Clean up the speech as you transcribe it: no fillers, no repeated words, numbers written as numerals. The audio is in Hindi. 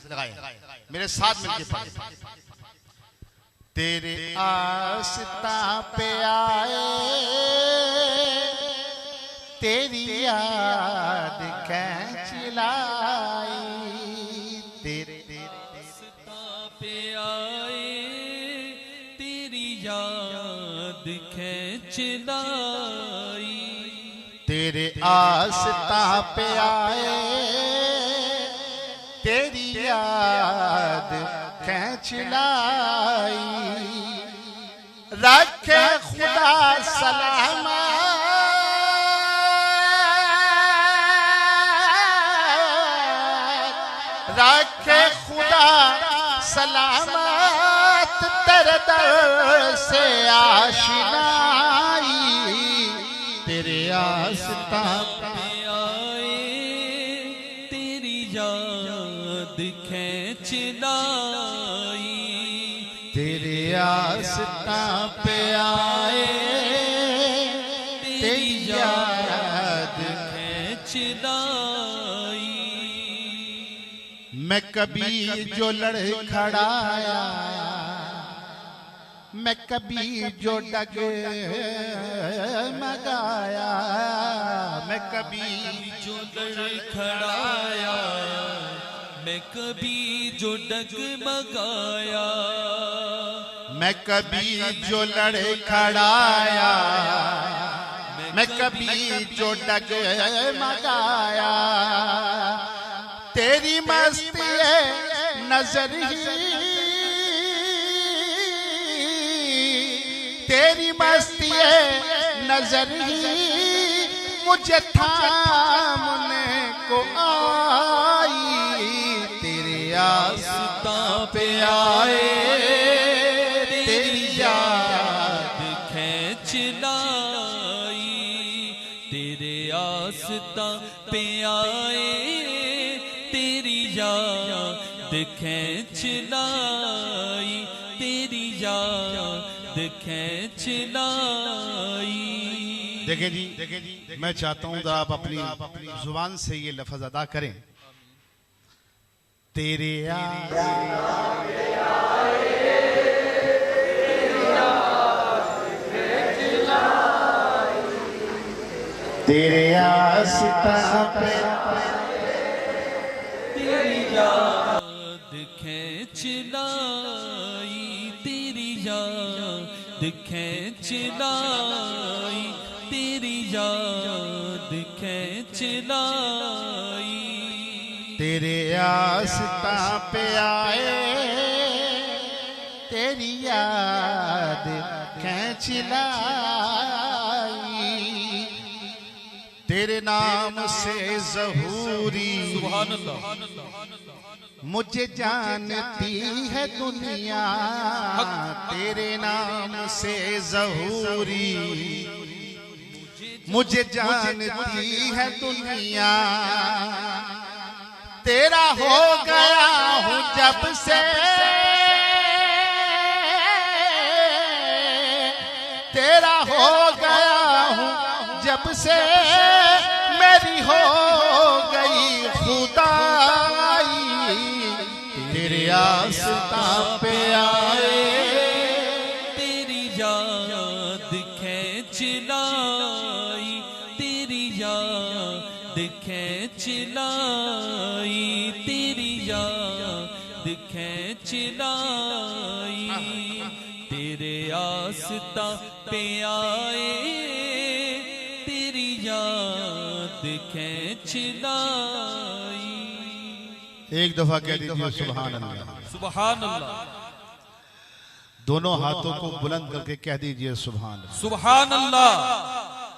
लगाए, मेरे साथ मिलके पढ़े। तेरे आस्था पे आए, तेरी याद खींच लाई। तेरे आस्था पे आए, तेरी याद खींच लाई। तेरे आस्था पे आए, तेरी याद खींच लाई। रखे खुदा सलामत, रखे खुदा सलामत, तेरे दर से आशिनाई। तेरे आस्था पे आए, तेरी याद खींच लाई। तेरे आस्था पे आए, तेरी याद खींच लाई। मैं कभी जो लड़खड़ाया, मैं कभी जो डगमगाया, मैं कभी जो लड़खड़ाया, मैं कभी जो डगमगाया। मैं कभी जो लड़खड़ाया, मैं कभी जो डगमगाया। तेरी मस्ती नजर ही, तेरी मस्ती नजर ही मुझे थामने को आई। तेरे आस्था पे आए, तेरी याद खींच लाई। तेरे आस्था पे आए, तेरी याद खींच लाई। तेरी याद खींच लाई। देखें जी, मैं चाहता हूं आप अपनी जुबान से ये लफ्ज अदा करें। तेरे तेरे आस्था पे तेरी याद खींच लाई। तेरी याद खींच लाई। तेरी याद खींच लाई। तेरे आस्था पे आए, तेरी याद खींच लाई। तेरे नाम से ज़हूरी सुभान अल्लाह। मुझे जानती है दुनिया, तेरे नाम से ज़हूरी मुझे जानती है दुनिया। तेरा हो गया हूँ जब से, तेरा हो गया हूँ जब से, मेरी हो गई खुदाई। तेरे आस्था पे आए, तेरी याद खींच लाई। तेरी याद खींच लाई। तेरी याद खींच लाई। तेरे आस्था पे आए, तेरी याद खींच लाई। एक दफा कह दीजिए सुभान अल्लाह। सुभान अल्लाह। दोनों हाथों को बुलंद करके कह दीजिए सुभान अल्लाह। सुभान अल्लाह।